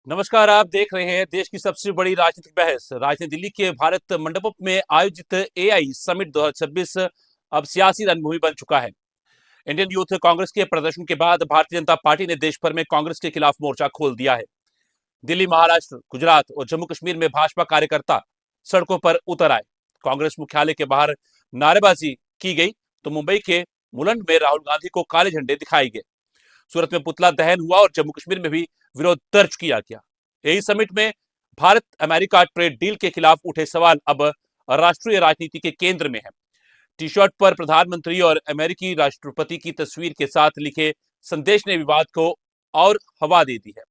नमस्कार। आप देख रहे हैं देश की सबसे बड़ी राजनीतिक बहस। राजधानी दिल्ली के भारत मंडपम में आयोजित एआई समिट 2026 अब सियासी रणभूमि बन चुका है। इंडियन यूथ कांग्रेस के प्रदर्शन के बाद भारतीय जनता पार्टी ने देश भर में कांग्रेस के खिलाफ मोर्चा खोल दिया है। दिल्ली, महाराष्ट्र, गुजरात और जम्मू कश्मीर में भाजपा कार्यकर्ता सड़कों पर उतर आए। कांग्रेस मुख्यालय के बाहर नारेबाजी की गई तो मुंबई के मुलंड में राहुल गांधी को काले झंडे दिखाए गए। सूरत में पुतला दहन हुआ और जम्मू कश्मीर में भी विरोध दर्ज किया गया। यही समिट में भारत अमेरिका ट्रेड डील के खिलाफ उठे सवाल अब राष्ट्रीय राजनीति के केंद्र में है। टी शर्ट पर प्रधानमंत्री और अमेरिकी राष्ट्रपति की तस्वीर के साथ लिखे संदेश ने विवाद को और हवा दे दी है।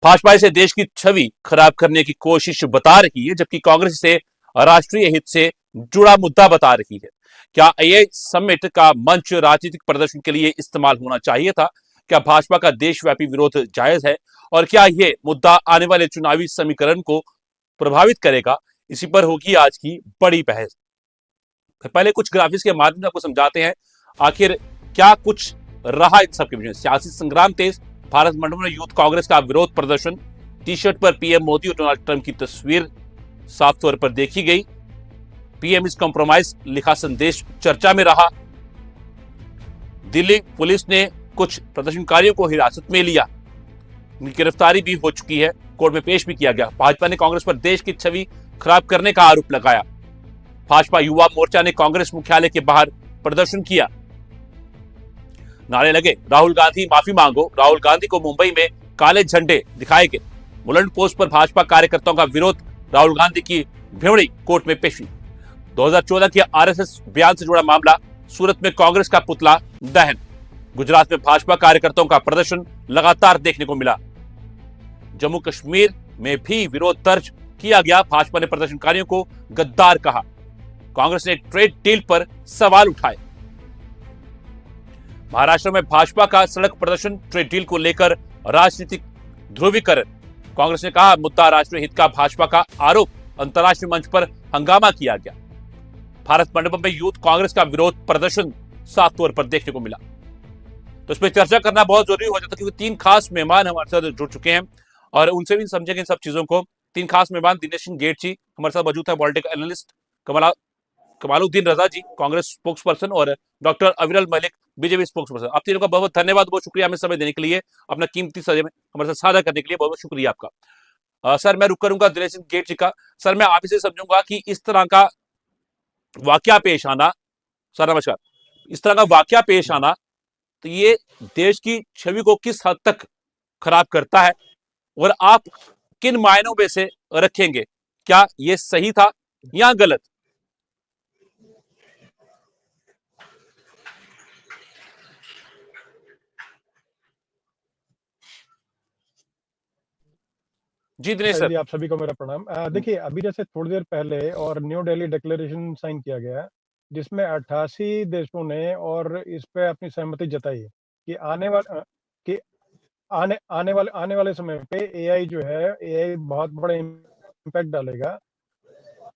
भाजपा इसे देश की छवि खराब करने की कोशिश बता रही है, जबकि कांग्रेस इसे राष्ट्रीय हित से जुड़ा मुद्दा बता रही है। क्या ये समिट का मंच राजनीतिक प्रदर्शन के लिए इस्तेमाल होना चाहिए था? क्या भाजपा का देशव्यापी विरोध जायज है? और क्या ये मुद्दा आने वाले चुनावी समीकरण को प्रभावित करेगा? इसी पर होगी आज की बड़ी बहस। पहले कुछ ग्राफिक्स के माध्यम से आपको समझाते हैं आखिर क्या कुछ रहा इन सबके बीच में। सियासी संग्राम तेज, भारत मंडपम में यूथ कांग्रेस का विरोध प्रदर्शन, टी शर्ट पर पीएम मोदी और डोनाल्ड ट्रंप की तस्वीर साफ तौर पर देखी गई। पीएम इज कॉम्प्रोमाइज लिखा संदेश चर्चा में रहा। दिल्ली पुलिस ने कुछ प्रदर्शनकारियों को हिरासत में लिया, उनकी गिरफ्तारी भी हो चुकी है, कोर्ट में पेश भी किया गया। भाजपा ने कांग्रेस पर देश की छवि खराब करने का आरोप लगाया। भाजपा युवा मोर्चा ने कांग्रेस मुख्यालय के बाहर प्रदर्शन किया, नारे लगे राहुल गांधी माफी मांगो। राहुल गांधी को मुंबई में काले झंडे दिखाए गए। मुलंड पोस्ट पर भाजपा कार्यकर्ताओं का विरोध, राहुल गांधी की भेवड़ी कोर्ट में पेशी। 2014 के आरएसएस बयान से जुड़ा मामला, सूरत में कांग्रेस का पुतला दहन, गुजरात में भाजपा कार्यकर्ताओं का प्रदर्शन लगातार देखने को मिला। जम्मू कश्मीर में भी विरोध दर्ज किया गया। भाजपा ने प्रदर्शनकारियों को गद्दार कहा। कांग्रेस ने ट्रेड डील पर सवाल उठाए। महाराष्ट्र में भाजपा का सड़क प्रदर्शन, ट्रेड डील को लेकर राजनीतिक ध्रुवीकरण। कांग्रेस ने कहा मुद्दा राष्ट्रीय हित का, भाजपा का आरोप अंतर्राष्ट्रीय मंच पर हंगामा किया गया। भारत मंडपम में यूथ कांग्रेस का विरोध प्रदर्शन साफ तौर पर देखने को मिला। तो इस पर चर्चा करना बहुत जरूरी हो जाता है, क्योंकि तीन खास मेहमान हमारे साथ जुड़ चुके हैं और उनसे भी समझेंगे इन सब चीजों को। तीन खास मेहमान, दिनेश सिंह गेट जी हमारे साथ मौजूद है, पॉलिटिकल एनालिस्ट, कमालुद्दीन रजा जी कांग्रेस स्पोक्स पर्सन, और डॉक्टर अविरल मलिक बीजेपी स्पोक्स पर्सन। आप तीनों का बहुत बहुत धन्यवाद, बहुत शुक्रिया हमें समय देने के लिए, अपना कीमती समय हमारे साथ साझा करने के लिए बहुत बहुत शुक्रिया आपका। सर, मैं रुक करूंगा दिनेश सिंह गेट जी का। सर, मैं आप इसे समझूंगा कि इस तरह का वाकया पेश आना, सर नमस्कार, इस तरह का वाकया पेश आना तो ये देश की छवि को किस हद तक खराब करता है और आप किन मायनों में से रखेंगे? क्या ये सही था या गलत? जी दिनेश साहिल सर। जी, आप सभी को मेरा प्रणाम। देखिए, अभी जैसे थोड़ी देर पहले और न्यू दिल्ली डिक्लेरेशन साइन किया गया, जिसमें 88 देशों ने और इस पे अपनी सहमति जताई कि कि आने वाले समय पे एआई जो है, एआई बहुत बड़ा इम्पैक्ट डालेगा।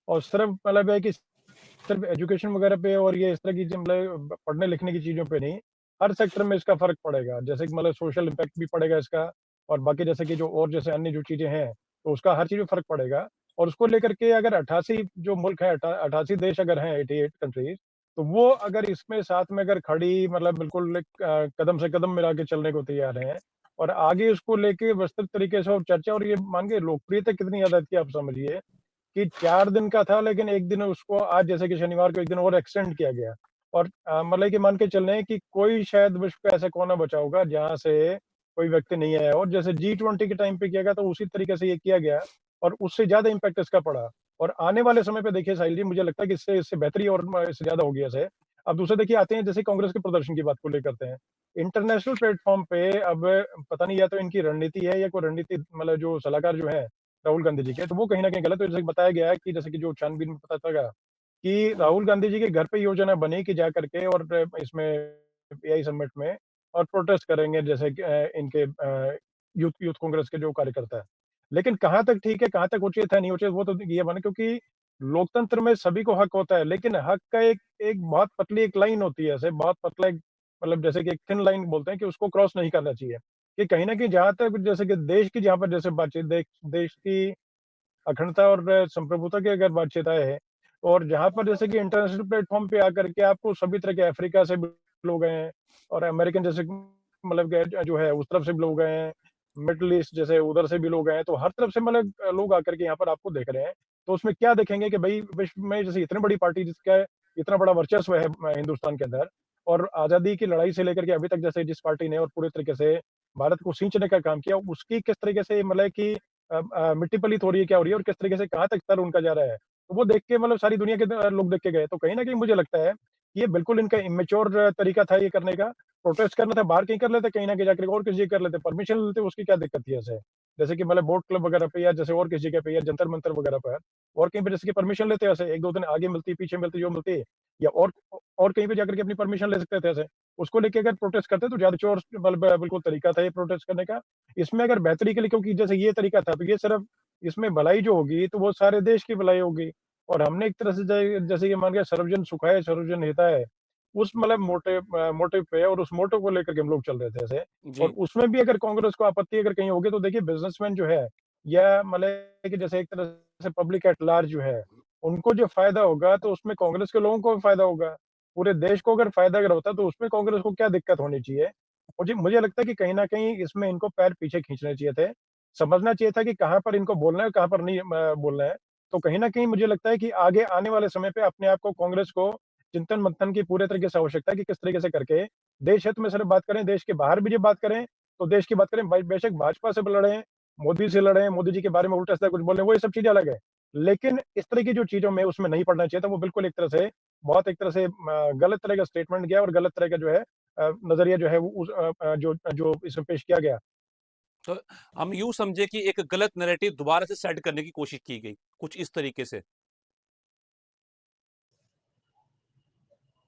और सिर्फ मतलब है कि सिर्फ एजुकेशन वगैरह पे और ये इस तरह की मतलब पढ़ने लिखने की चीज़ों पे नहीं, हर सेक्टर में इसका फ़र्क पड़ेगा। जैसे कि मतलब सोशल इम्पैक्ट भी पड़ेगा इसका, और बाकी जैसे कि जो और जैसे अन्य जो चीज़ें हैं, तो उसका हर चीज़ में फ़र्क पड़ेगा। और उसको लेकर के अगर 88 जो मुल्क हैं, 88 देश अगर हैं, 88 कंट्रीज़, तो वो अगर इसमें साथ में अगर खड़ी मतलब बिल्कुल कदम से कदम मिला के चलने को तैयार हैं, और आगे उसको लेके विस्तृत तरीके से और चर्चा, और ये मान के लोकप्रियता कितनी ज़्यादा थी आप समझिए कि 4 दिन का था, लेकिन 1 दिन उसको आज जैसे कि शनिवार को 1 दिन और एक्सटेंड किया गया। और मतलब कि मान के चल रहे हैं कि कोई शायद विश्व का ऐसा कोना बचा होगा जहाँ से कोई व्यक्ति नहीं आया, और जैसे G20 के टाइम पे किया गया, तो उसी तरीके से ये किया गया और उससे ज़्यादा इम्पैक्ट इसका पड़ा। और आने वाले समय पे देखिए साहिल जी, मुझे लगता है कि इससे इससे बेहतरी और इससे ज़्यादा होगी ऐसे। अब दूसरे देखिए आते हैं, जैसे कांग्रेस के प्रदर्शन की बात को लेकर करते हैं। इंटरनेशनल प्लेटफ़ॉर्म पे अब पता नहीं, या तो इनकी रणनीति है या कोई रणनीति मतलब जो सलाहकार जो हैं राहुल गांधी जी के, तो वो कहीं न कहीं गलत है। जैसे कि बताया गया है कि जैसे कि जो छानबीन में पता चला कि राहुल गांधी जी के घर पे योजना बनी कि जा करके और इसमें एआई समिट में और प्रोटेस्ट करेंगे, जैसे कि इनके यूथ यूथ कांग्रेस के जो कार्यकर्ता हैं। लेकिन कहाँ तक ठीक है, कहाँ तक उचित है, नहीं उचित, वो तो ये माने, क्योंकि लोकतंत्र में सभी को हक होता है, लेकिन हक का एक एक बहुत पतली एक लाइन होती है, ऐसे बहुत पतला एक मतलब जैसे कि एक थिन लाइन बोलते हैं कि उसको क्रॉस नहीं करना चाहिए। कि कहीं न कहीं जहाँ तक जैसे कि देश की जहाँ पर जैसे बातचीत देश की अखंडता और संप्रभुता की अगर बातचीत आए और जहाँ पर जैसे कि इंटरनेशनल प्लेटफ़ॉर्म पे आकर के आपको सभी तरह के अफ्रीका से भी लोग आए हैं और अमेरिकन जैसे मतलब कि जो है उस तरफ से भी लोग आए हैं, मिडल ईस्ट जैसे उधर से भी लोग आए हैं, तो हर तरफ से मतलब लोग आकर के यहाँ पर आपको देख रहे हैं। तो उसमें क्या देखेंगे कि भई विश्व में जैसे इतनी बड़ी पार्टी जिसका इतना बड़ा वर्चस्व है हिंदुस्तान के अंदर और आज़ादी की लड़ाई से लेकर के अभी तक जैसे जिस पार्टी ने और पूरे तरीके से भारत को सींचने का काम किया, उसकी किस तरीके से मतलब कि मिट्टी पलीत हो रही है, क्या हो रही है और किस तरीके से कहाँ तक स्तर उनका जा रहा है। तो वो देख के मतलब सारी दुनिया के लोग देख के गए। तो कहीं न कहीं मुझे लगता है, ये बिल्कुल इनका इमैच्योर तरीका था ये करने का। प्रोटेस्ट करना था बाहर कहीं कर लेते, कहीं न कहीं जाकर और किसी जगह कर लेते, परमिशन लेते उसकी क्या दिक्कत थी ऐसे? जैसे कि मतलब बोट क्लब वगैरह पे या जैसे और किसी जगह पे या जंतर-मंतर वगैरह पर और कहीं पे जैसे कि परमिशन लेते ऐसे 1-2 दिन आगे मिलती, पीछे मिलती, जो मिलती या और कहीं पे जाकर के अपनी परमिशन ले सकते थे ऐसे। उसको लेके अगर प्रोटेस्ट करते तो ज़्यादा चोर मतलब बिल्कुल तरीका था ये प्रोटेस्ट करने का। इसमें अगर बेहतरी के लिए क्योंकि जैसे ये तरीका था, तो ये सिर्फ़ इसमें भलाई जो होगी, तो वो सारे देश की भलाई होगी और हमने एक तरह से जैसे कि मान के सर्वजन सुखाय सर्वजन हिताय, उस मतलब मोटिव पे और उस मोटिव को लेकर के हम लोग चल रहे थे ऐसे और जी, उसमें भी अगर कांग्रेस को आपत्ति अगर कहीं होगी, तो देखिए बिज़नेसमैन जो है या मतलब कि जैसे एक तरह से पब्लिक एट लार्ज जो है, उनको जो फ़ायदा होगा, तो उसमें कांग्रेस के लोगों को भी फ़ायदा होगा। पूरे देश को अगर फ़ायदा अगर होता, तो उसमें कांग्रेस को क्या दिक्कत होनी चाहिए? मुझे मुझे लगता है कि कहीं न कहीं इसमें इनको पैर पीछे खींचने चाहिए थे। समझना चाहिए था कि कहाँ पर इनको बोलना है, कहाँ पर नहीं बोलना है। तो कहीं न कहीं मुझे लगता है कि आगे आने वाले समय पे अपने आप को कांग्रेस को चिंतन-मंथन की पूरे तरीके से आवश्यकता है कि किस तरीके से करके देश हित में सिर्फ बात करें, देश के बाहर भी जब बात करें, तो देश की बात करें, बेशक भाजपा से लड़ें, मोदी से लड़ें, मोदी जी के बारे में उल्टा-सीधा कुछ बोलें, वो ये सब चीज़ें अलग है। लेकिन इस तरह की जो चीज़ों में उसमें नहीं पड़ना चाहिए था, वो बिल्कुल एक तरह से बहुत एक तरह से गलत तरह का स्टेटमेंट गया और गलत तरह का जो है नज़रिया जो है वो जो जो इसमें पेश किया गया। तो हम यूँ समझे कि एक गलत नैरेटिव दोबारा से सेट करने की कोशिश की गई, कुछ इस तरीके से।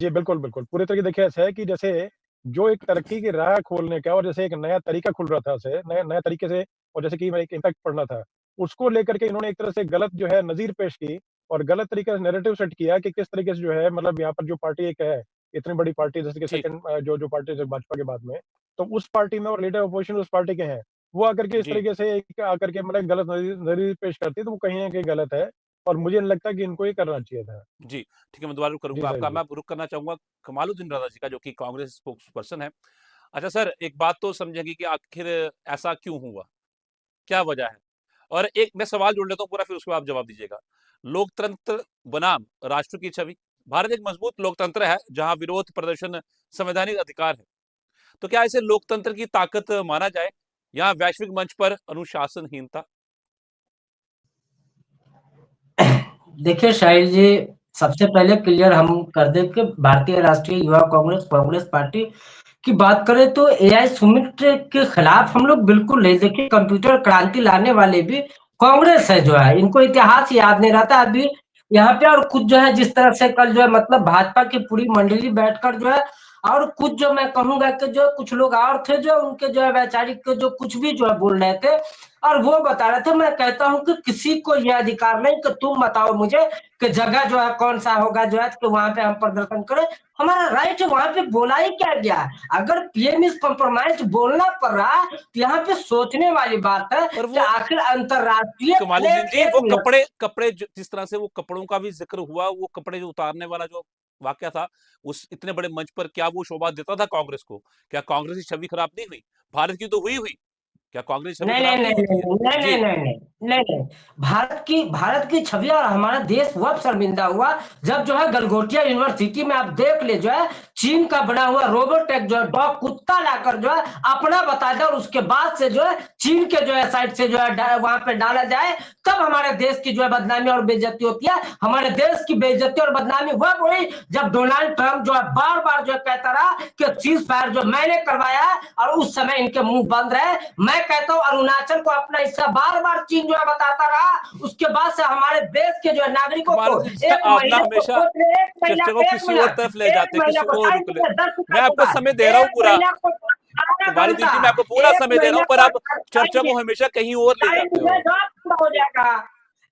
जी, बिल्कुल, बिल्कुल। पूरी तरीके देखिए ऐसा है कि जैसे जो एक तरक्की की राह खोलने का और जैसे एक नया तरीका खुल रहा था ऐसे, नया नया तरीके से और जैसे कि मैं एक इम्पैक्ट पड़ना था, उसको लेकर के इन्होंने एक तरह से गलत जो है नज़ीर पेश की और गलत तरीके से नैरेटिव सेट किया कि किस तरीके से जो है मतलब यहाँ पर जो पार्टी एक है, इतनी बड़ी पार्टी जैसे कि जी, सेकंड जो पार्टी है भाजपा के बाद में, तो उस पार्टी में और लीडर अपोज़िशन उस पार्टी के हैं। वो आकर के इस जी। तरीके से एक आकर के मतलब गलत नज़ीर पेश करती है, तो वो कहीं न कहीं गलत है और मुझे नहीं लगता कि इनको ये करना चाहिए था। जी, ठीक है, मैं दोबारा रुक जी, करूँगा सर आपका। जी। मैं अब रुख करना चाहूँगा कमालुद्दीन रज़ा जी का, जो कि कांग्रेस स्पोक्स पर्सन है। अच्छा सर, एक बात तो समझेंगे कि आखिर ऐसा क्यों हुआ? क्या वजह है? और एक मैं सवाल जोड़ लेता हूँ पूरा, फिर उसके बाद आप जवाब दीजिएगा। लोकतंत्र बनाम राष्ट्र की छवि। भारत एक मजबूत लोकतंत्र है, जहाँ विरोध प्रदर्शन संवैधानिक अधिकार है। तो क्या इसे लोकतंत्र की ताकत माना जाए या वैश्विक मंच पर अनुशासनहीनता? देखिए शाहिल जी, सबसे पहले क्लियर हम कर दें कि भारतीय राष्ट्रीय युवा कांग्रेस कांग्रेस पार्टी की बात करें तो एआई सुमित के खिलाफ हम लोग बिल्कुल नहीं। देखिए कंप्यूटर क्रांति लाने वाले भी कांग्रेस है जो है, इनको इतिहास याद नहीं रहता अभी यहाँ पे। और कुछ जो है जिस तरह से कल जो है मतलब भाजपा की पूरी मंडली बैठकर जो है और कुछ जो मैं कहूंगा कि जो कुछ लोग और थे जो उनके जो है वैचारिक जो कुछ भी जो है बोल रहे थे और वो बता रहे थे। मैं कहता हूं कि किसी को यह अधिकार नहीं कि तुम बताओ मुझे कि जगह जो है कौन सा होगा जो है कि वहां पे हम प्रदर्शन करें। हमारा राइट है, वहां पे बोला ही क्या गया। अगर पीएम इस कॉम्प्रोमाइज बोलना पड़ रहा है तो यहाँ पे सोचने वाली बात है पर कि वो आखिर अंतरराष्ट्रीय कमालुद्दीन एक जी, एक वो मिनट। कपड़े कपड़े जिस तरह से वो कपड़ों का भी जिक्र हुआ, वो कपड़े जो उतारने वाला जो वाकया था, उस इतने बड़े मंच पर क्या वो शोभा देता था कांग्रेस को? क्या कांग्रेस की छवि खराब नहीं हुई? भारत की तो हुई हुई। क्या कांग्रेस की छवि नहीं नहीं खराब नहीं नहीं होती है? नहीं नहीं जी, नहीं नहीं नहीं नहीं नहीं। भारत की छवि और हमारा देश वह शर्मिंदा हुआ जब जो है गलगोटिया यूनिवर्सिटी में आप देख ले जो है चीन का बना हुआ रोबोटेक जो है डॉग कुत्ता लाकर जो है अपना बता दे और उसके बाद से जो है चीन के जो है साइड से जो है वहां पे डाला जाए, तब हमारे देश की जो है बदनामी और बेइज्जती होती है। हमारे देश की बेइज्जती और बदनामी वह हुई जब डोनाल्ड ट्रंप जो है बार बार जो है कहता रहा कि सीज फायर जो मैंने करवाया है और उस समय इनके मुंह बंद रहे। मैं कहता हूं अरुणाचल को अपना हिस्सा बार बार चीन जो है बताता रहा। उसके बाद से हमारे देश के जो है नागरिकों को कमालुद्दीन जी, एक आप ना महीने को हमेशा सोच ले, एक महीना चर्चा को एक किसी और मिनट तरफ ले एक जाते हैं, महीना किसी को और रुक ले। 10 मैं मिनट आपको होगा, समय दे रहा हूँ एक पूरा। महीना को आधा कमालुद्दीन घंटा, जी, मैं आपको पूरा एक समय दे रहा महीना हूँ, पर को आप चर्चा को हमेशा कहीं और ले टाइम जाते में हो। जवाब पूरा हो जाएगा।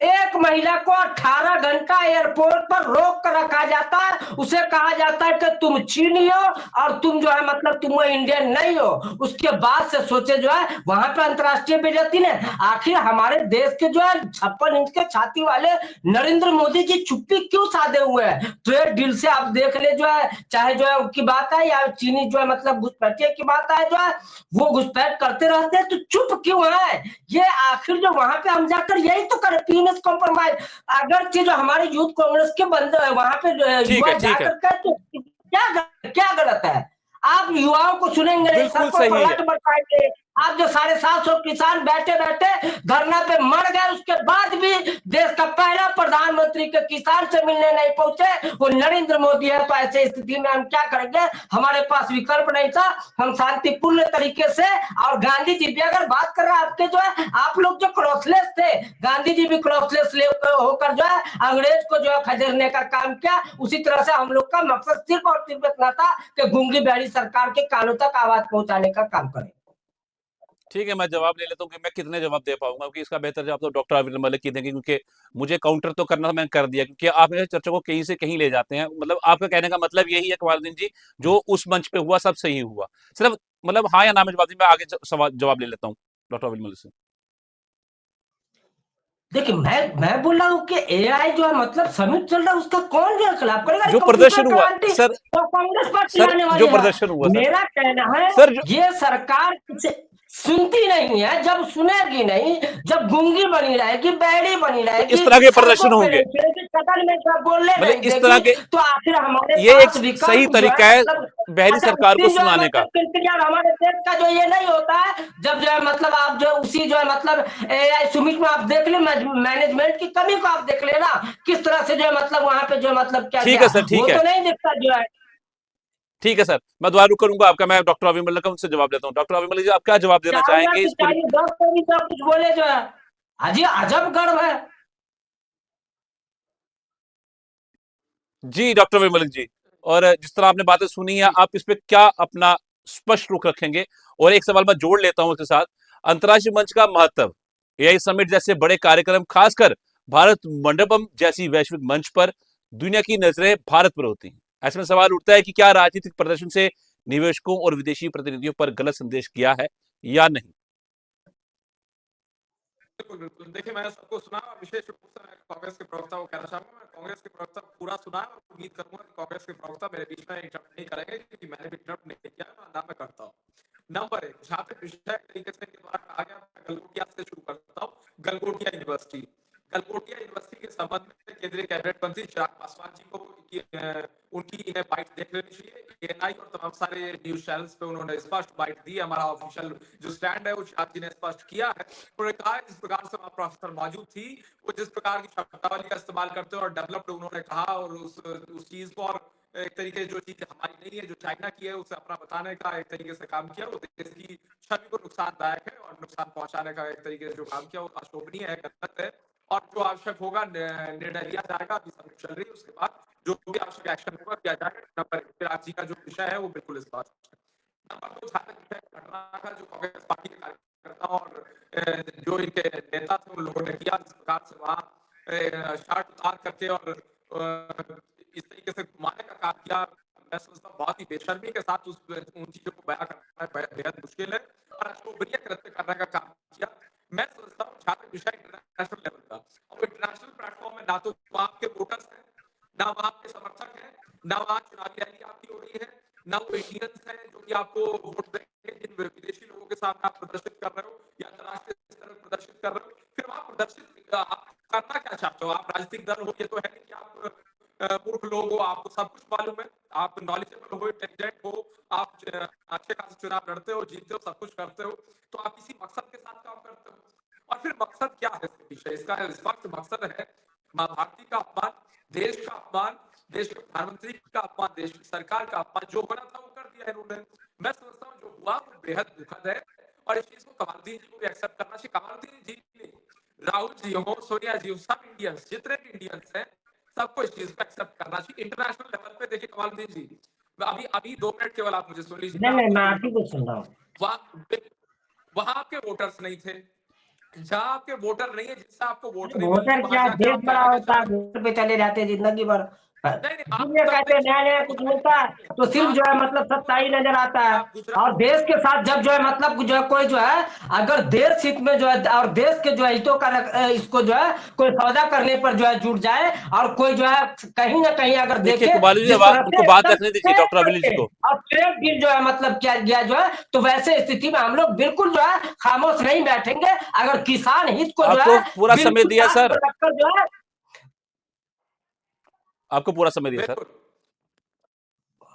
एक महिला को 18 घंटा एयरपोर्ट पर रोक कर रखा जाता है, उसे कहा जाता है कि तुम चीनी हो और तुम जो है मतलब तुम वो इंडियन नहीं हो। उसके बाद से सोचे जो है वहां पे अंतर्राष्ट्रीय बेइज्जती ने, आखिर हमारे देश के जो है 56 इंच के छाती वाले नरेंद्र मोदी जी चुप्पी क्यों साधे हुए हैं? ट्रेड डील से आप देख ले जो है, चाहे जो है उनकी बात है या चीनी जो है मतलब घुसपैठिए की बात है, जो है वो घुसपैठ करते रहते हैं, तो चुप क्यों है? ये आखिर जो वहां पे हम जाकर यही तो करें, पीस कॉम्प्रोमाइज। अगर जो हमारे यूथ कांग्रेस के बंदे वहां पे ठीक युवा है, ठीक है, जाकर के तो क्या गलत है? आप युवाओं को सुनेंगे नहीं, बिल्कुल सबको सही है। पलट बताएंगे। आप जो 750 किसान बैठे बैठे धरना पे मर गए, उसके बाद भी देश का पहला प्रधानमंत्री के किसान से मिलने नहीं पहुंचे, वो नरेंद्र मोदी है। तो ऐसे स्थिति में हम क्या करेंगे? हमारे पास विकल्प नहीं था, हम शांतिपूर्ण तरीके से, और गांधी जी भी अगर बात कर रहे हैं आपके जो है, आप लोग जो क्रॉसलेस थे, गांधी जी भी क्रॉसलेस होकर जो है अंग्रेज को जो है खदेड़ने का काम किया। उसी तरह से हम लोग का मकसद सिर्फ और सिर्फ इतना था कि गूंगी बहरी सरकार के कानों तक आवाज पहुंचाने का काम करें। ठीक है, मैं जवाब ले लेता हूँ कि मैं कितने जवाब दे पाऊंगा, क्योंकि इसका बेहतर जवाब तो डॉक्टर आबिद मलिक की देंगे, क्योंकि मुझे काउंटर तो करना था, मैंने कर दिया, क्योंकि आप मेरे चर्चा को कहीं से कहीं ले जाते हैं। मतलब आपका कहने का मतलब यही है कमालुद्दीन जी, जो उस मंच पे हुआ सब सही हुआ, सिर्फ मतलब हाँ या ना में जवाब दी। मैं आगे सवाल जवाब ले लेता हूँ डॉक्टर आबिद मलिक से। देखिए मैं बोल रहा हूँ कि एआई जो है मतलब समिट चल रहा है, उसका कौन जो है खिलाफ करेगा? जो कंप्यूटर प्रदर्शन हुआ क्रांति सर, तो कांग्रेस पार्टी सर आने जो वाली है। प्रदर्शन हुआ सर, मेरा कहना है सर जो ये सरकार किसे सुनती नहीं है, जब सुनेगी नहीं, जब गूंगी बनी रहेगी, बहरी बनी तो इस रहेगी, तरह के प्रदर्शन सड़कों पे होंगे, नहीं चलेगी, कदम में जब बोलने मतलब नहीं इस तरह देगी, के, तो आखिर हमारे ये एक पास सही विकल्प जो है तरीका है मतलब बहरी अच्छा सरकार उस को दिन जो है सुनाने का। मतलब क्रिकेट हमारे देश का जो ये नहीं होता है, जब जो है मतलब आप जो उसी जो है मतलब एआई सुमित में आप देख ले, मैनेजमेंट की कमी को आप देख लेना, किस तरह से जो है मतलब वहां पे जो है मतलब क्या ठीक गया, है सर, वो ठीक है, तो नहीं दिखता जो है। ठीक है सर, मैं दोबारा रुक करूंगा आपका। मैं डॉक्टर अभी मलिक उनसे जवाब लेता हूँ। डॉक्टर अभी मलिक जी, आप क्या जवाब देना चाहूंगा चाहेंगे कि इस पूरी? चाहिए 10 को भी सब कुछ बोले जो है, अजी अजब गर्व है। जी डॉक्टर अभी मलिक जी, और जिस तरह आपने बातें सुनी है, जी आप इस पे क्या अपना स्पष्ट रुख रखेंगे? और एक सवाल मैं जोड़ लेता हूं उसके साथ, अंतर्राष्ट्रीय मंच का महत्व, एआई समिट जैसे बड़े कार्यक्रम, खासकर भारत मंडपम जैसी वैश्विक मंच पर दुनिया की नजरें भारत पर होती हैं। ऐसे में सवाल उठता है कि क्या राजनीतिक प्रदर्शन से निवेशकों और विदेशी प्रतिनिधियों पर गलत संदेश गया है या नहीं? बिल्कुल, बिल्कुल। देखिए, मैंने सबको सुना और विशेष रूप से मैं कांग्रेस के प्रवक्ता को कहना चाहूँगा, मैं कांग्रेस के प्रवक्ता को पूरा सुना है और उम्मीद करूँगा कि कांग्रेस के प्रवक्ता मेरे बीच में इंटरप्ट नहीं करेंगे, क्योंकि मैंने भी इंटरप्ट नहीं किया है, ना मैं करता हूँ। नंबर 1, जहाँ पे विषय तरीके से इनके द्वारा कहा गया, मैं गलगोटिया से शुरू करता हूँ। गलगोटिया यूनिवर्सिटी। गलगोटिया यूनिवर्सिटी के संबंध में केंद्रीय कैबिनेट मंत्री चिराग पासवान जी को उनकी इन्हें बाइट देख लेनी चाहिए। एएनआई और तमाम सारे न्यूज़ चैनल्स पे उन्होंने स्पष्ट बाइट दी है। हमारा ऑफिशियल जो स्टैंड है वो चिराग जी ने स्पष्ट किया है। उन्होंने कहा है जिस प्रकार से वहाँ प्रोफेसर मौजूद थी, वो जिस प्रकार की शब्दावली का इस्तेमाल करते हैं और डेवलप्ड उन्होंने कहा, और उस चीज को और एक तरीके जो चीज हमारी नहीं है, जो चाइना की है, उसे अपना बताने का एक तरीके से काम किया, वो देश की छवि को नुकसानदायक है और नुकसान पहुंचाने का एक तरीके से जो काम किया वो अशोभनीय है, गलत है। और जो आवश्यक होगा निर्णय लिया जाएगा। अभी सब चल रही है, उसके बाद जो भी आवश्यक एक्शन होगा किया जाएगा। नंबर 1 चिराग जी का जो विषय है वो बिल्कुल स्पष्ट है। नंबर 2, जहाँ तक विषय घटना का, जो कांग्रेस पार्टी के कार्यकर्ता और जो इनके नेता थे उन लोगों ने किया, जिस प्रकार से वहाँ शर्ट उतार करके और इस तरीके से घुमाने का काम किया, मैं समझता हूँ बहुत ही बेशर्मी के साथ उन चीजों को बयां करना बेहद मुश्किल है और अशोभनीय कृत्य करने का काम किया। मैं समझता हूँ छात्र विषय इंटरनेशनल लेवल का, और इंटरनेशनल प्लेटफॉर्म में ना तो वहाँ आपके वोटर्स हैं, ना वहाँ आपके समर्थक हैं, ना वहाँ चुनावी रैली आपकी हो रही है, ना वो इंडियंस हैं जो कि आपको वोट देंगे। जिन विदेशी लोगों के सामने आप प्रदर्शित कर रहे हो या अंतर्राष्ट्रीय स्तर पर प्रदर्शित कर रहे हो, फिर वहाँ प्रदर्शित आप करना क्या चाहते हो? आप राजनीतिक दल हो, ये तो है नहीं कि आप मूर्ख लोग हो, आपको सब कुछ मालूम है, आप नॉलेजेबल हो, इंटेलिजेंट हो, आप अच्छे खासे चुनाव लड़ते हो, जीतते हो, सब कुछ करते हो, तो आप इसी मकसद के साथ काम करते हो। और फिर मकसद क्या है इसके पीछे? इसका स्पष्ट मकसद है माँ भारती का अपमान, देश का अपमान, देश के प्रधानमंत्री का अपमान, देश की सरकार का अपमान। जो होना था वो कर दिया इन्होंने। मैं समझता हूँ जो हुआ वो बेहद दुखद है और इस चीज को कमालुद्दीन जी को भी एक्सेप्ट करना चाहिए। कमालुद्दीन जी नहीं, राहुल जी हो, सोनिया जी हो, सब इंडियंस, जितने भी इंडियंस हैं, सबको इस चीज को एक्सेप्ट करना चाहिए। इंटरनेशनल लेवल पे देखिए कमालुद्दीन जी, अभी अभी 2 मिनट केवल आप मुझे सुन लीजिए, मैं नहीं आपको मैं जो आप ही को सुन रहा हूँ। वहां वहां आपके वोटर्स नहीं थे, जहाँ आपके वोटर नहीं है, जिससे आपको वोट नहीं मिल रही, वोटर वहां क्या, जाके देश आप बड़ा कहना होता है, चाह रहे हैं। वोट पे चले जाते हैं जिंदगी भर। नहीं नहीं, आप इसलिए तब कहते हैं नहीं नया नया कुछ मिलता है तो सिर्फ जो है आप मतलब सच्चाई नजर आता है। आप गुजरात और देश के साथ जब जो है मतलब जो है कोई जो है अगर देश हित में जो है और देश के जो है हितों का इसको जो है कोई सौदा करने पर जो है जुट जाए और कोई जो है कहीं ना कहीं अगर देखिए देखे कुबालू जी, जिस अब तरह उनको से बात एकदम रखने दीजिए, फेयर डॉक्टर अविनाश जी करके को। और फेयर डील जो है मतलब किया गया जो है, तो वैसे स्थिति में हम लोग बिल्कुल जो है खामोश नहीं बैठेंगे। अगर किसान हित को जो आपको है पूरा समय बिल्कुल दिया साथ में सर, रखकर जो है आपको पूरा समय दिया सर। बिल्कुल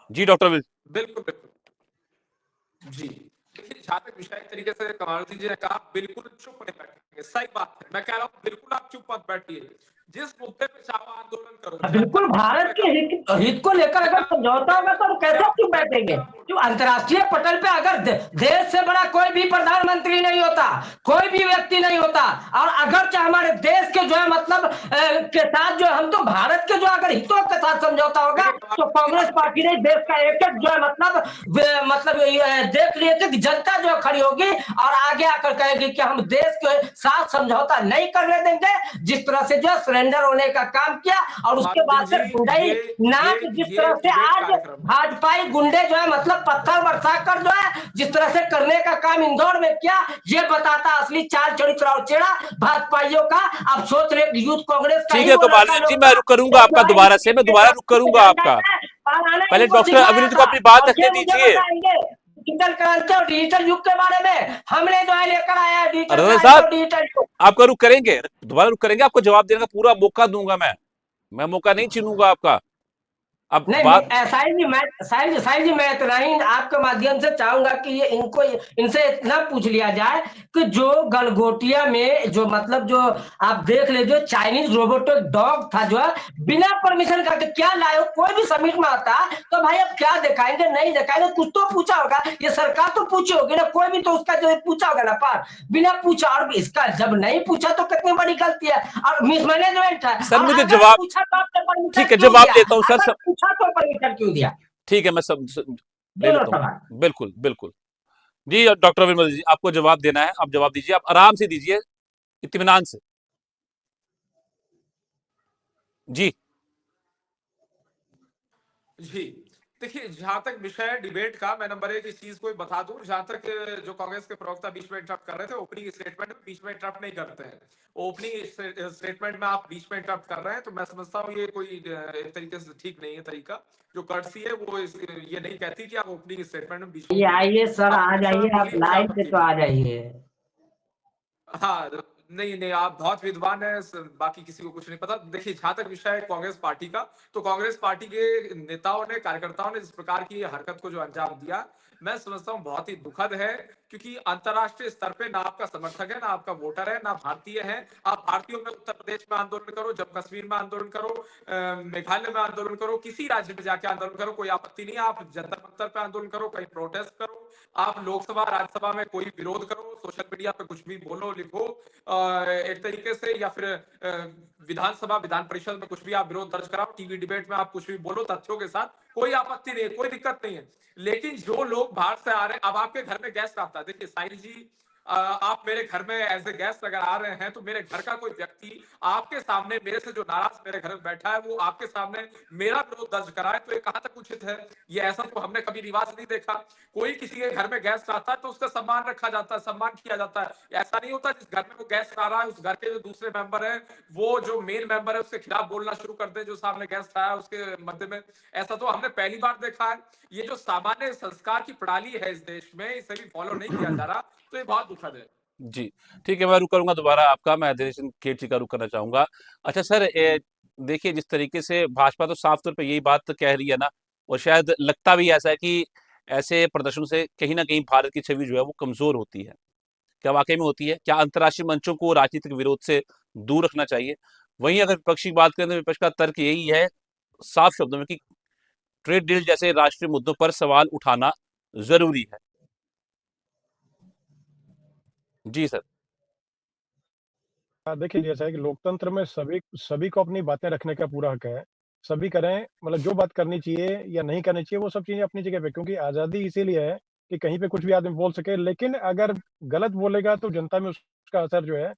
जी डॉक्टर अविनाश। बिल्कुल बिल्कुल जी। देखिए, जहाँ तक विषय एक तरीके से कमारुद्दीन जी ने कहा, बिल्कुल चुप नहीं बैठेंगे, सही बात है। मैं कह रहा हूँ बिल्कुल आप चुप मत बैठिए, जिस मुद्दे पे चाहो आंदोलन करो, बिल्कुल जनता भारत पे के करो। हित को लेकर क्या अगर समझौता होगा तो हम कैसे क्यों बैठेंगे? क्या जो अंतर्राष्ट्रीय पटल पे अगर देश से बड़ा कोई भी प्रधानमंत्री नहीं होता, कोई भी व्यक्ति नहीं होता, और अगर चाहे हमारे देश के जो है मतलब के साथ जो है हम तो भारत के जो अगर हितों के साथ समझौता होगा तो कांग्रेस पार्टी ने देश का एक एक जो है मतलब ये देख लिए थे कि जनता जो है खड़ी होगी और आगे आकर कहेगी कि हम देश के साथ समझौता नहीं करने देंगे। जिस तरह से जो है सरेंडर होने का काम किया और उसके कमारुद्दीन बाद से गुंडाई जी, नाम जिस ये तरह एक से डिबेट आज कार्यक्रम है। भाजपाई गुंडे जो है मतलब पत्थर बरसा कर जो है जिस तरह से करने का काम इंदौर में किया, ये बताता असली चाल चरित्र और चेहरा भाजपाइयों का। अब सोच रहे यूथ कांग्रेस का ठीक ही है वो लड़का कुबालू जी, लोग मैं था रुक करूंगा तो आपका जो है दोबारा से, मैं दोबारा रुक करूंगा आपका। और आना पहले इनको डॉक्टर सिखाया अविनाश को था। अपनी बात और रखने ये मुझे दीजिए। बताएंगे डिजिटल क्रांति और डिजिटल युग के बारे में, हमने जो है लेकर आया है डिजिटल रजत क्रांति साहब, और डिजिटल युग। आपका रुक करेंगे, दोबारा रुक करेंगे, आपको जवाब देने का पूरा मौका दूंगा मैं मौका नहीं छीनूंगा आपका। अब नहीं बात साहिल जी मैं इतना ही आपके माध्यम से चाहूंगा कि ये इनको इनसे इतना पूछ लिया जाए कि जो गलगोटिया में जो मतलब जो आप देख ले जो चाइनीज रोबोटिक डॉग था जो है बिना परमिशन का क्या लाए हो, कोई भी समिट में आता तो भाई अब क्या दिखाएंगे नहीं दिखाएंगे, कुछ तो पूछा होगा, ये सरकार तो पूछी होगी ना, कोई भी तो उसका जो है पूछा होगा ना पार बिना पूछा। और इसका जब नहीं पूछा तो कितनी बड़ी गलती है और मिसमैनेजमेंट है। सर और मुझे अगर जवाब, पूछा तो आपने ठीक परमिशन है क्यों जवाब दिया, देता हूं सर, अगर पूछा तो परमिशन क्यों दिया? ठीक है मैं ले दोनों लेता हूँ। सवाल। बिल्कुल बिल्कुल। जी डॉक्टर विमल जी, आपको जवाब देना है, आप जवाब दीजिए, आप आराम से दीजिए, इत्मीनान से। जी जी, देखिए, जहां तक विषय है डिबेट का, मैं नंबर एक इस चीज को बता दूं, जहां तक जो कांग्रेस के प्रवक्ता बीच में इंटरप्ट कर रहे थे, ओपनिंग स्टेटमेंट में बीच में इंटरप्ट नहीं करते हैं। ओपनिंग स्टेटमेंट में आप बीच में इंटरप्ट कर रहे हैं, तो मैं समझता हूँ ये कोई एक तरीके से ठीक नहीं है तरीका। जो कर्टसी है वो ये नहीं कहती कि आप ओपनिंग स्टेटमेंट में बीच में ये बोलिए। आइए सर, आप आ अपने समय जाइए, आप बोलिए, मुझे लाइन पे आपत्ति तो नहीं आ है। जाइए। हाँ, नहीं नहीं, आप बहुत विद्वान हैं, बाकी किसी को कुछ नहीं पता। देखिए, जहां तक विषय है कांग्रेस पार्टी का, तो कांग्रेस पार्टी के नेताओं ने, कार्यकर्ताओं ने जिस प्रकार की हरकत को जो अंजाम दिया, मैं समझता हूं बहुत ही दुखद है। क्योंकि अंतर्राष्ट्रीय स्तर पे ना आपका समर्थक है, ना आपका वोटर है, ना भारतीय है। आप भारतीयों में उत्तर प्रदेश में आंदोलन करो, जम्मू कश्मीर में आंदोलन करो, मेघालय में आंदोलन करो, किसी राज्य में जाके आंदोलन करो, कोई आपत्ति नहीं है। आप जंतर मंतर पे आंदोलन करो, कहीं प्रोटेस्ट करो, आप लोकसभा राज्यसभा में कोई विरोध करो, सोशल मीडिया पे कुछ भी बोलो लिखो, एक तरीके से, या फिर विधानसभा विधान परिषद में कुछ भी आप विरोध दर्ज कराओ, टीवी डिबेट में आप कुछ भी बोलो तथ्यों के साथ, कोई आपत्ति नहीं है, कोई दिक्कत नहीं है। लेकिन जो लोग बाहर से आ रहे हैं, अब आपके घर में गेस्ट आता है, देखिए साहिल जी, आप मेरे घर में एज ए गेस्ट अगर आ रहे हैं, तो मेरे घर का कोई व्यक्ति आपके सामने मेरे से जो नाराज मेरे घर में बैठा है, वो आपके सामने मेरा विरोध दर्ज कराए, तो ये कहां तक उचित है? ये ऐसा तो हमने कभी रिवाज नहीं देखा। कोई किसी के घर में गेस्ट आता है तो उसका सम्मान रखा जाता है, सम्मान किया जाता है। ऐसा नहीं होता जिस घर में वो गेस्ट आ रहा है, उस घर के जो दूसरे मेंबर हैं, वो जो मेन मेंबर है उसके खिलाफ बोलना शुरू कर दे, जो सामने गेस्ट आया उसके मध्य में। ऐसा तो हमने पहली बार देखा है। ये जो सामान्य संस्कार की प्रणाली है इस देश में, इसे भी फॉलो नहीं किया जा रहा, तो ये बहुत दुखद है। जी ठीक है, मैं रुक करूंगा दोबारा आपका, मैं दिनेश केट जी का रुक करना चाहूंगा। अच्छा सर, देखिए जिस तरीके से भाजपा तो साफ तौर पे यही बात कह रही है ना, और शायद लगता भी ऐसा है कि ऐसे प्रदर्शन से कहीं ना कहीं भारत की छवि जो है वो कमजोर होती है। क्या वाकई में होती है? क्या अंतर्राष्ट्रीय मंचों को राजनीतिक विरोध से दूर रखना चाहिए? वहीं अगर विपक्ष की बात करें तो विपक्ष का तर्क यही है साफ शब्दों में कि ट्रेड डील जैसे राष्ट्रीय मुद्दों पर सवाल उठाना जरूरी है। जी सर। देखिए जैसा है कि लोकतंत्र में सभी सभी को अपनी बातें रखने का पूरा हक है। सभी करें, मतलब जो बात करनी चाहिए या नहीं करनी चाहिए वो सब चीज़ें अपनी जगह पे, क्योंकि आज़ादी इसीलिए है कि कहीं पे कुछ भी आदमी बोल सके, लेकिन अगर गलत बोलेगा तो जनता में उसका असर जो है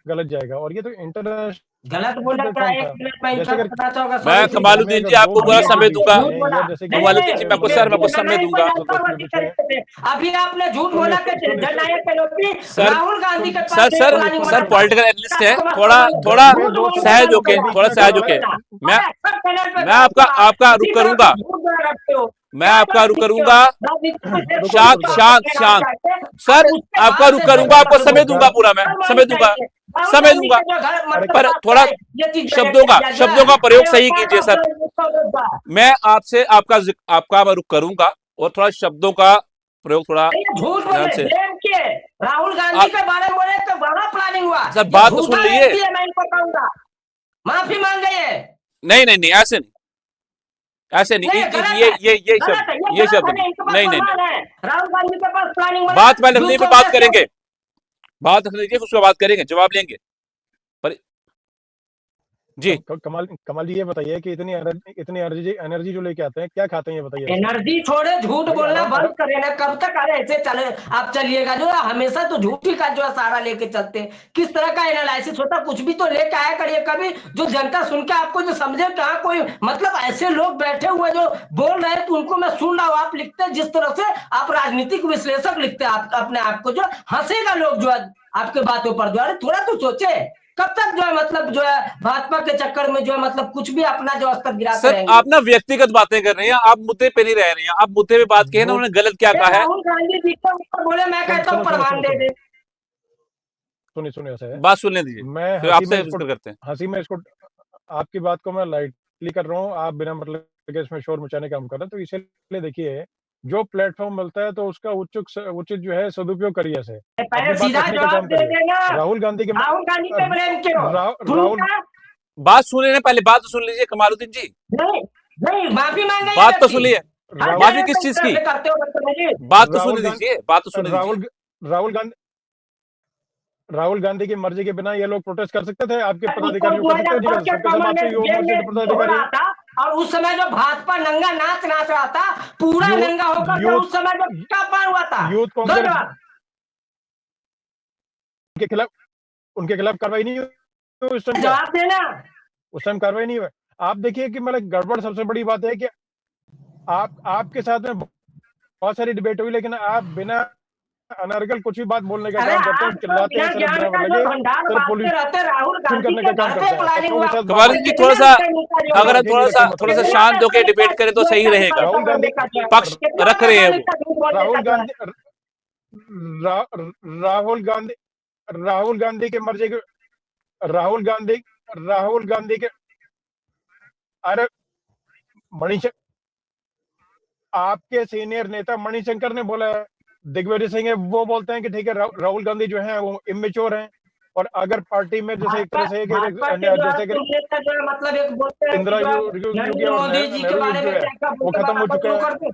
गलत जाएगा। और ये तो इंटरनेशनल गलत बोला क्या? प्लेटफॉर्म एक था। मिनट में जैसे अगर इंटरप्ट करना चाहूंगा, मैं सॉरी जी। कमालुद्दीन अगर जी आपको दो पूरा भाइयों के समय बीच दूंगा। झूठ में बोला। या जैसे कि नहीं कमालुद्दीन जी, मैं नहीं, आपको समय नहीं, दूंगा। जननायक दोस्तों के की बीच में तरीके से अभी आपने झूठ सुनिए बोला कि सुनिए जननायक आरोपी सर राहुल गांधी के सर पास सर प्लानिंग सर बना था। पॉलिटिकल एनालिस्ट है, समझ थोड़ा समझ थोड़ा मेरे झूठ दो बोलना सदस्य सहज जो होके, है बीच थोड़ा में सहज बोल होके। रहे हैं। मैं सब चैनल पे मैं बैठूंगा, आपका रुख इसी तरह करूंगा। से झूठ बोला रखते हो। मैं क्या आपका बात रुख करते हो? करूंगा। राजनीति में देश रुको को शांत रुको रुको शांत लेना शांत। चाहते हैं, सर और उसके आपका बाद रुख से करूंगा, देश आपको का समय लोग दूंगा, पूरा मैं शर्मानी समय दूंगा, चाहिए। राहुल समय गांधी दूंगा। के जो घर अरे मतलब पर बात थोड़ा है, ये चीज मैंने शब्दों का जो है शब्दों का प्रयोग सही अयोध्या कीजिए का सर। मुद्दा। मैं आपसे आपका मैं रुख करूंगा, और थोड़ा शब्दों का प्रयोग थोड़ा ये झूठ ध्यान बोले से। जेम के राहुल गांधी आप के बारे में बोले तो बड़ा प्लानिंग हुआ। सर ये बात तो सुन झूठा लीजिए। व्यक्ति है, मैं इनको कहूंगा माफी मांग गए। नहीं नहीं नहीं, ऐसे नहीं, ऐसे नहीं। नहीं इस गलत है, ये गलत है, ये शब्द गलत है। नहीं। नहीं, इनके पास नहीं नहीं नहीं, प्रमाण है। राहुल गांधी के पास प्लानिंग बना बात पहले रखने यूथ पे बात कांग्रेस करेंगे, में। बात रख लीजिए, उसके बाद बात करेंगे, जवाब लेंगे। पर जी कमाल जी ये बताइए कि इतनी एनर्जी एनर्जी जो लेके आते हैं, क्या खाते हैं ये बताइए ऐसा। एनर्जी छोड़े, झूठ भाई बोलना आराम बंद आराम करें ना। कब तक अरे ऐसे चले आप चलिएगा? जो है हमेशा तो झूठी का जो है सहारा लेके चलते हैं। किस तरह का एनालिसिस होता, कुछ भी तो लेके आया करिए कभी, जो जनता सुन के आपको जो समझे। कहाँ कोई मतलब ऐसे लोग बैठे हुए जो बोल रहे हैं तो उनको मैं सुन रहा हूँ। आप लिखते हैं जिस तरह से आप राजनीतिक विश्लेषक लिखते हैं आप अपने आप को, जो हंसेगा लोग जो है आपके बातों पर। जो है थोड़ा तो सोचे, कब तक जो है मतलब जो है भाजपा के चक्कर में जो है मतलब कुछ भी अपना जो स्तर गिराते सर, रहेंगे। आप ना व्यक्तिगत बातें कर रहे हैं, आप मुद्दे पे नहीं रह रहे हैं। आप मुद्दे पे बात किए ना, वो उन्होंने गलत क्या कहा है। राहुल गांधी जी को ऊपर बोले, मैं कहता हूँ सुनो सुनो प्रमाण सुनो दे सुनो दे। सुनिए सुनिए ऐसा है। बात सुनने दीजिए, मैं फिर आपसे डिस्कस करते हैं। हंसी में इसको आपकी बात को मैं लाइटली कर रहा हूँ। आप बिना मतलब के इसमें शोर मचाने का काम कर रहे हैं, तो इसीलिए देखिए जो प्लेटफॉर्म मिलता है तो उसका उचित जो है सदुपयोग करिए ऐसे, पहले अपनी बात सीधा रखने का जवाब काम दे करिए। देना। राहुल गांधी के राहुल गांधी पे ब्लेम क्यों? राहुल झूठा बात सुन लेने, पहले बात तो सुन लीजिए कमालुद्दीन जी। नहीं, नहीं माफी मांगे ये बात तो व्यक्ति। सुनिए। हर राहुल माफी जगह किस पे इस चीज तरह की? से करते हो बदतमीजी। बात तो सुनने राहुल गांधी दीजिए, बात तो सुनने दीजिए। राहुल गांधी की मर्जी के बिना ये लोग प्रोटेस्ट कर सकते थे? आपके उत्तर पदाधिकारी जो कर सकते हैं, नहीं 2010 कर के सकते? सब समय आपके में युवा जेल मोर्चे के में हो पदाधिकारी रहा हैं। था, और उस समय जो भाजपा नंगा नाच नाच रहा था, पूरा यूथ नंगा होकर के यूथ उस समय जो क्या पार हुआ था। यूथ कांग्रेस धन्यवाद। के खिलाफ उनके खिलाफ कार्रवाई नहीं हुई उस टाइम? क्या जवाब देना। उस टाइम कार्रवाई नहीं हुई? आप देखिए कि मतलब गड़बड़ सबसे बड़ी बात है कि आपके साथ में बहुत सारी डिबेट हुई, लेकिन आप बिना अनर्गल कुछ भी बात बोलने का अरे काम करते हैं, आप तो चिल्लाते हैं, बिना सिर्फ ज्ञान बिना का मतलब जो लगे, भंडार सिर्फ बांटते रहते, राहुल पोल्यूशन गांधी करने के का काम घर करते पे हैं। प्लानिंग तत्वों हुआ। के साथ बात कमालुद्दीन जी, कितने रुपए निकाले अगर होंगे? हम रखेंगे रखें मत थोड़ा सा करिए। शांत होकर डिबेट करें तो सही रहेगा। राहुल गांधी पक्ष रख रहे हैं वो। राहुल गांधी राहुल गांधी राहुल गांधी के मर्जी के राहुल गांधी राहुल गांधी के अरे मणिशंकर, आपके सीनियर नेता मणिशंकर ने बोला है, दिग्विजय सिंह है वो बोलते हैं कि ठीक है राहुल गांधी जो है वो इमेच्योर हैं, और अगर पार्टी में जैसे एक तरह से भाजपा के जो है जैसे कि सुनने का जो है मतलब एक बोलते हैं कि इंदिरा जो है युग नरेंद्र और मोदी जी के नेहरू युग बारे जो में है क्या क्या वो बोलते खत्म हो बताना चुका शुरू है, कर दो।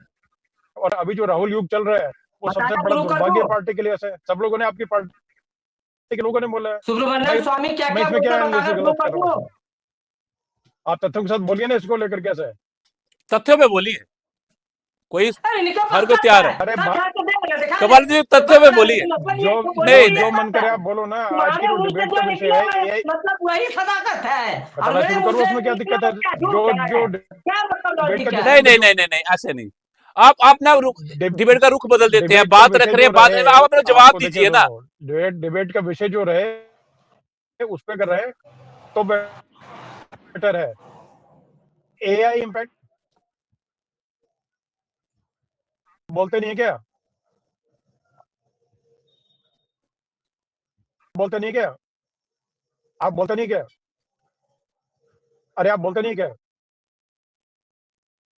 और अभी जो राहुल युग चल रहा है वो सबसे बताना बड़ा शुरू कर दुर्भाग्य दो। पार्टी के लिए है। सब लोगों ने आपकी पार्टी के लोगों ने बोला है। सुब्रमण्यम मैं स्वामी क्या मैं क्या इसमें बोलते क्या बताना एनालिसिस शुरू गलत कर कर रहा दो। हूँ? आप तथ्यों के साथ बोलिए ना, इसको लेकर कैसे है? तथ्यों पे बोलिए, कोई अरे इनके हर पास कोई सच तैयार है, है। अरे सच है तो देगा, दिखा दे। कमालुद्दीन जी, तो तथ्यों बस पे बोलिए। अपन ये जो तो जो बोलेंगे जो ये मन सच करे है। आप बोलो ना। आज की तुम्हारे जो मुंह से डिबेट का जो विषय निकले है ये मतलब वही सदाकत है, और बताना मेरे शुरू मुंह करो, से उसमें क्या निकले दिक्कत है? वो क्या झूठ जो है? जो क्या मतलब डिबेट का लॉजिक जो है? नहीं नहीं नहीं नहीं नहीं, ऐसे नहीं। आप ना डिबेट का रुख बदल देते हैं, डिबेट का बात रख विषय रहे जो हैं, बात रहे, आप अपना जवाब आपको देखिए दीजिए ना। सुनो, डिबेट का विषय जो रहे उस पे कर रहे तो बेटर है। एआई इम्पैक्ट बोलते नहीं है क्या? बोलते नहीं है क्या? आप बोलते नहीं क्या? अरे आप बोलते नहीं क्या?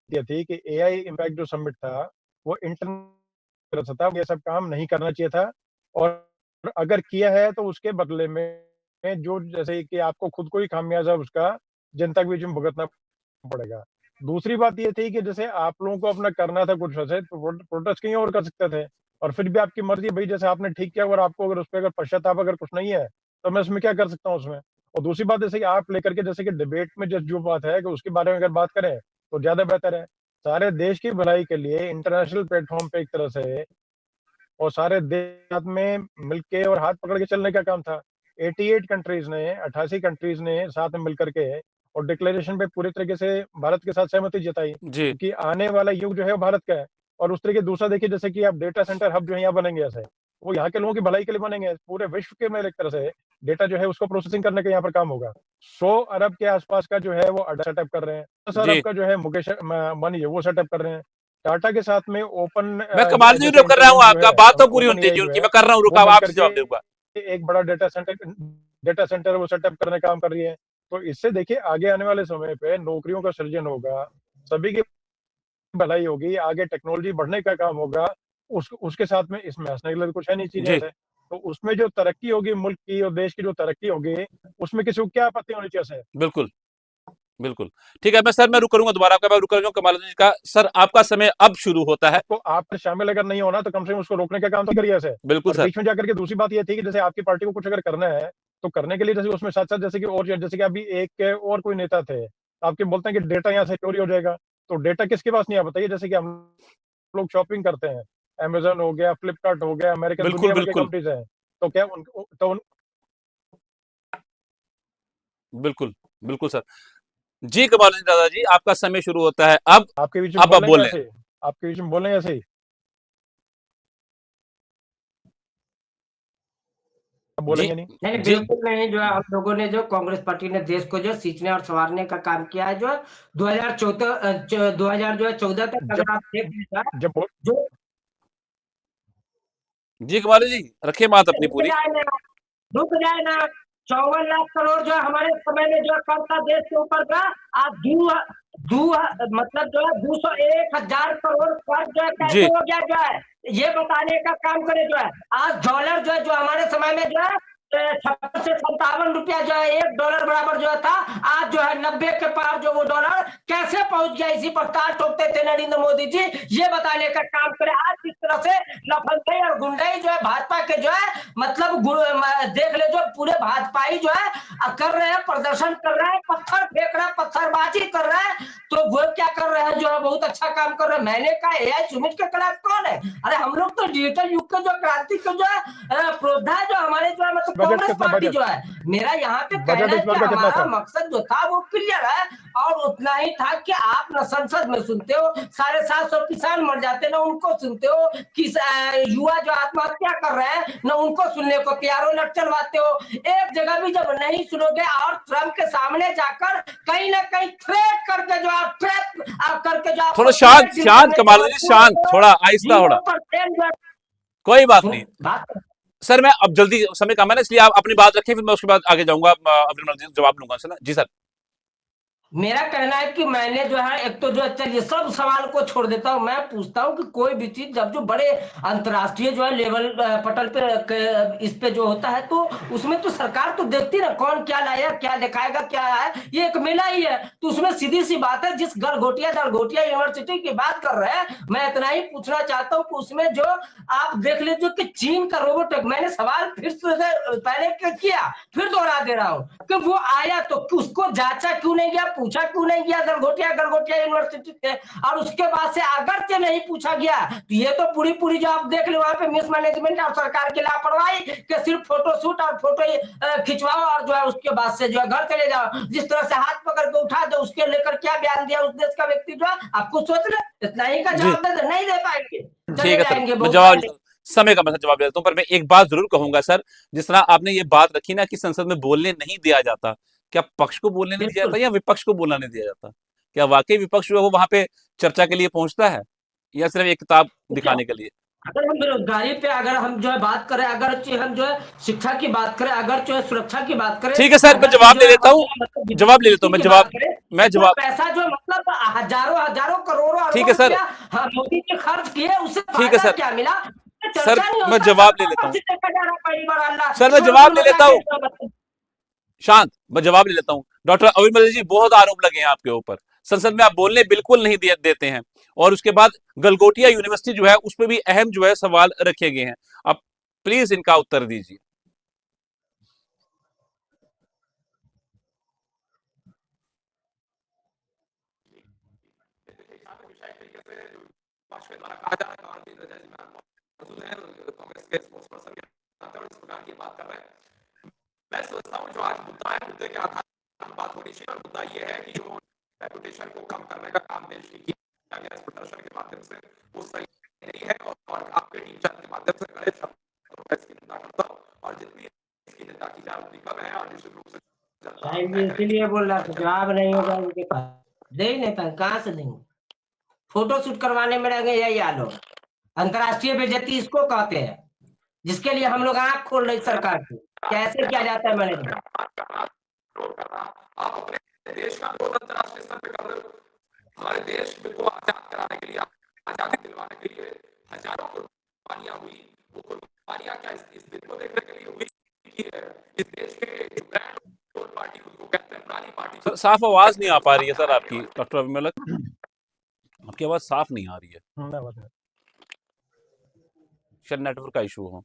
ये थी कि एआई इम्पैक्ट जो सबमिट था वो इंटरनेट था, ये सब काम नहीं करना चाहिए था, और अगर किया है तो उसके बदले में जो जैसे कि आपको खुद को ही खामियाजा उसका जनता के बीच में भुगतना पड़ेगा। दूसरी बात ये थी कि जैसे आप लोगों को अपना करना था कुछ वैसे तो प्रोटेस्ट कहीं और कर सकते थे, और फिर भी आपकी मर्जी भाई, जैसे आपने ठीक किया, अगर आपको अगर उस पर अगर पश्चाताप अगर कुछ नहीं है तो मैं उसमें क्या कर सकता हूँ उसमें। और दूसरी बात जैसे कि आप लेकर के जैसे कि डिबेट में जो बात है कि उसके बारे में अगर बात करें तो ज्यादा बेहतर है। सारे देश की भलाई के लिए इंटरनेशनल प्लेटफॉर्म पे एक तरह से और सारे देश साथ में मिलके और हाथ पकड़ के चलने का काम था। 88 कंट्रीज ने 88 कंट्रीज ने साथ में मिलकर के और डिक्लेरेशन पे पूरे तरीके से भारत के साथ सहमति जताई जी कि आने वाला युग जो है वो भारत का है। और उस तरीके दूसरा देखिए जैसे कि आप डेटा सेंटर हब जो है यहाँ बनेंगे, ऐसे वो यहाँ के लोगों की भलाई के लिए बनेंगे। पूरे विश्व के में एक तरह से डेटा जो है उसको प्रोसेसिंग करने का यहाँ पर काम होगा। 100 अरब के आसपास का जो है वो अड्डा सेटअप कर रहे हैं। 10 अरब जी का जो है मुकेश अंबानी है वो सेटअप कर रहे हैं। टाटा के साथ में ओपन मैं कमाल जी जैसे रुक कर रहा हूँ, इंटेलिजेंस जो आपका है बात तो पूरी ओपन होनी एआई दीजिए जो उनकी, है मैं कर रहा हूँ वो रुका, अब मिलकर आपसे के जवाब दूंगा। एक बड़ा डेटा सेंटर वो सेटअप करने का काम कर रही है। तो इससे देखिए आगे आने वाले समय पे नौकरियों का सृजन होगा, सभी की भलाई होगी, आगे टेक्नोलॉजी बढ़ने का काम होगा। उसके साथ में इसमें हँसने के लिए तो कुछ है नहीं चीज़ें जी ऐसे। तो उसमें जो तरक्की होगी मुल्क की और देश की जो तरक्की होगी, उसमें किसी को क्या आपत्ति होनी चाहिए ऐसे? बिल्कुल बिल्कुल। ठीक है, मैं रुक करूंगा दोबारा आपका, मैं रुक रहा हूँ कमाल जी का। सर आपका समय अब शुरू होता है। आपको आप शामिल अगर नहीं होना तो कम से कम उसको रोकने का काम तो करिए ऐसे। बिल्कुल और सर। बीच में जाकर के दूसरी बात ये थी कि जैसे आपकी पार्टी को कुछ अगर करना है, तो करने के लिए जैसे उसमें साथ-साथ जैसे कि और जैसे कि अभी एक और कोई नेता थे, आपके बोलते हैं कि डेटा यहाँ से चोरी हो जाएगा। तो डेटा किसके पास नहीं है आप बताइए? जैसे कि हम लोग शॉपिंग करते हैं, अमेज़न हो गया, फ्लिपकार्ट हो गया, अमेरिकन बिल्कुल दुनिया भर की बिल्कुल कंपनीज़ हैं। तो क्या उन बिल्कुल बिल्कुल सर। जी कमाल जी, दादाजी आपका समय शुरू होता है अब। आपके बीच में अब बोल आप लेंगे बोलें। ऐसे ही? आपके बीच में बोल लेंगे ऐसे ही? आप जी बोलेंगे नहीं? नहीं नहीं, जी बिल्कुल नहीं। जो है हम लोगों ने जो कांग्रेस पार्टी ने देश को जो सींचने और संवारने का काम किया है, जो है 2014 तक जब अगर आप देख लीजिए जब वो जो जी कमाल जी, रखिए बात अपनी रुक पूरी। जाए ना, रुक जाए ना। 54 लाख करोड़ जो है हमारे समय में जो है कम था देश के ऊपर का। आज दू मतलब जो है 201 हजार करोड़ कर्ज जो है कैसे जी हो गया, जो है ये बताने का काम करे। जो है आज डॉलर जो है जो हमारे समय में जो है 56 से 57 रुपया जो है $1 बराबर जो है था, आज जो है 90 के पार जो वो डॉलर कैसे पहुंच गया, इसी पर ताल ठोकते थे नरेंद्र मोदी जी। ये बताने का काम करे आज किस तरह से लफंगई और गुंडई जो है भाजपा के जो है मतलब देख ले जो पूरे भाजपाई जो है कर रहे हैं, प्रदर्शन कर रहे हैं, पत्थर फेंक रहे हैं, पत्थरबाजी कर रहे हैं। तो वो क्या कर रहे हैं, जो है बहुत अच्छा काम कर रहे हैं। मैंने कहा एआई सुमित के खिलाफ कौन है? अरे हम लोग तो डिजिटल युग के जो क्रांति के जो है प्रोधा है, जो हमारे जो है मतलब बजट कांग्रेस कितना पार्टी बजट जो है। मेरा यहाँ पे बजट कहना है इस कि बार का कितना हमारा था? मकसद जो था वो क्लियर है। और उतना ही था कि आप न संसद में सुनते हो 750 किसान मर जाते, ना उनको सुनते हो कि युवा जो आत्महत्या कर रहे हैं, न उनको सुनने को तैयार हो, लट चलवाते हो। एक जगह भी जब नहीं सुनोगे और ट्रम्प के सामने जाकर कहीं ना कहीं थ्रेट करके जो आप थ्रेट करके जो थोड़ा आपको शांत थ्रेट डील शांत करने के कमाल जी, मजबूर शांत, होते हो। थोड़ा आहिस्ता थोड़ा। 0% जो है कोई बात नहीं। बात सर मैं अब जल्दी समय कम है ना, इसलिए आप अपनी बात रखिए, फिर मैं उसके बाद आगे जाऊंगा, अपनी मर्जी से जवाब लूंगा सर ना। जी सर। मेरा कहना है कि मैंने जो है एक तो जो है चलिए सब सवाल को छोड़ देता हूं। मैं पूछता हूं कि कोई भी चीज जब जो बड़े अंतर्राष्ट्रीय जो है लेवल पटल पे इस पे जो होता है, तो उसमें तो सरकार तो देखती ना कौन क्या लाया, क्या दिखाएगा, क्या है। ये एक मेला ही है, तो उसमें सीधी सी बात है। जिस गलगोटिया यूनिवर्सिटी की बात कर रहे हैं, मैं इतना ही पूछना चाहता हूँ कि उसमें जो आप देख लीजिए कि चीन का रोबोट, मैंने सवाल फिर से पहले किया, फिर दोहरा दे रहा हूँ कि वो आया तो उसको जांचा क्यों नहीं गया, पूछा क्यों नहीं गया गलगोटिया यूनिवर्सिटी से। और उसके बाद से अगर से नहीं पूछा गया, तो ये तो पूरी पूरी जो आप देख लो वहां पे मिस मैनेजमेंट और सरकार की लापरवाही कि सिर्फ फोटो शूट और फोटो खिंचवाओ और जो है उसके बाद से जो है घर चले जाओ। जिस तरह से हाथ पकड़ के उठा दो, उसके लेकर क्या बयान दिया उस देश का व्यक्ति, जो है आपको सोच ले इतना ही का जी जवाब दे, नहीं दे पाएंगे, ठीक चले है सर, जाएंगे मैं बहुत जवाब, पहले। समय का मैं जवाब देता हूँ, पर मैं एक बात जरूर कहूंगा सर। जिस तरह आपने ये बात रखी ना कि संसद में बोलने नहीं दिया जाता, क्या पक्ष को बोलने नहीं दिया बिल्कुल। जाता या विपक्ष को बोलना नहीं दिया जाता? क्या वाकई विपक्ष जो है वो वहां पे चर्चा के लिए पहुंचता है, या सिर्फ एक किताब दिखाने के लिए? अगर हम बेरोजगारी पे अगर हम जो है बात करें, अगर हम जो है शिक्षा की बात करें, अगर जो है सुरक्षा की बात करें, ठीक है सर, मैं अगर जवाब जो ले है लेता हम हूँ, जो है मतलब जवाब ले लेता हूँ बिजली मैं की जवाब, बात करें, मैं इतना जवाब। पैसा जो मतलब हजारों हजारों करोड़ों ठीक अरबों है सर, रुपया मोदी ने खर्च किए, उससे ठीक है फायदा सर। क्या मिला? सर चर्चा नहीं मैं होता, जवाब ले लेता हूँ। 70% देखा जा रहा है पहली बार। अल्लाह सर मैं शोरगुल जवाब ले मचा लेता के हूँ, शांत, मैं जवाब ले लेता हूँ। डॉक्टर अविमल जी, बहुत आरोप लगे हैं आपके ऊपर, संसद में आप बोलने बिल्कुल नहीं देते हैं, और उसके बाद गलगोटिया यूनिवर्सिटी जो है उस पर भी अहम जो है सवाल रखे गए हैं। आप प्लीज इनका उत्तर दीजिए। द्वारा कहा जा रहा है, और दीनदयाल जी मौजूद हैं, कांग्रेस के स्पोर्ट्स पर्सन के नाते और इस प्रकार की बात कर रहे हैं। मैं सोचता हूँ जो आज मुद्दा है, मुद्दे के आधार पर बात होनी चाहिए, और मुद्दा ये है कि जो रेपुटेशन को कम करने का काम देश की किया गया इस प्रदर्शन के माध्यम से, वो सही नहीं है, और आपके टीचर के माध्यम से कड़े शब्दों में इसकी निंदा करता हूँ, और जितनी इसकी निंदा की जाए उतनी कम है, और निश्चित रूप से जनता शायद तय इसीलिए बोल रहा था, करेगी। जवाब नहीं होगा उनके पास, दे ही नहीं पाए, कहाँ से देंगे? फोटो शूट करवाने में लगे यही आलो, अंतर्राष्ट्रीय बेइज्जती इसको कहते हैं, जिसके लिए हम लोग आंख खोल रहे सरकार की, कैसे किया जाता है मैनेजमेंट। आप अपने देश का आंदोलन अंतर्राष्ट्रीय स्तर पे कर रहे हो, हमारे देश को आजाद कराने के लिए, आजादी दिलवाने के लिए हजारों कुर्बानियां हुई, वो कुर्बानियां क्या इस दिन को देखने के लिए हुई कि इस देश के जो ब्रांड पार्टी को कहते हैं, पुरानी पार्टी। सर साफ आवाज नहीं आ पा रही है सर आपकी, डॉक्टर अभिमलक, आपकी आवाज साफ नहीं आ रही है, शायद नेटवर्क का इशू हो।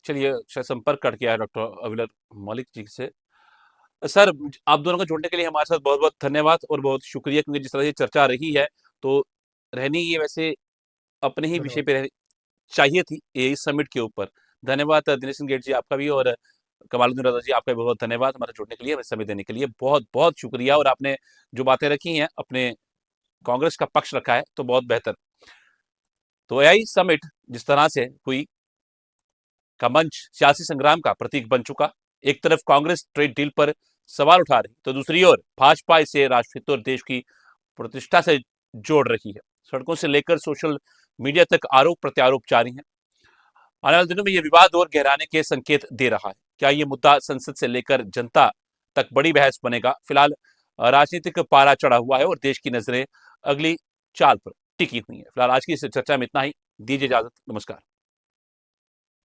चलिए, शायद संपर्क कट गया है डॉक्टर अभिमलक मलिक जी से। सर, आप दोनों को जोड़ने के लिए हमारे साथ बहुत बहुत धन्यवाद और बहुत शुक्रिया, क्योंकि जिस तरह से चर्चा रही है तो रहनी ये वैसे अपने ही विषय पे चाहिए थी ये इस समिट के ऊपर। धन्यवाद दिनेश सिंह गेट जी आपका भी, और कमालुद्दीन रजा जी आपका भी बहुत धन्यवाद हमारे जुड़ने के लिए, हमें समय देने के लिए बहुत बहुत शुक्रिया। और आपने जो बातें रखी हैं, अपने कांग्रेस का पक्ष रखा है, तो बहुत बेहतर। तो एआई समिट जिस तरह से हुई का मंच सियासी संग्राम का प्रतीक बन चुका। एक तरफ कांग्रेस ट्रेड डील पर सवाल उठा रही, तो दूसरी ओर भाजपा इसे राष्ट्रहित और देश की प्रतिष्ठा से जोड़ रही है। सड़कों से लेकर सोशल मीडिया तक आरोप प्रत्यारोप जारी है। आने वाले दिनों में यह विवाद और गहराने के संकेत दे रहा है। क्या ये मुद्दा संसद से लेकर जनता तक बड़ी बहस बनेगा? फिलहाल राजनीतिक पारा चढ़ा हुआ है और देश की नजरें अगली चाल पर टिकी हुई है। फिलहाल आज की इस चर्चा में इतना ही। दीजिए इजाजत, नमस्कार।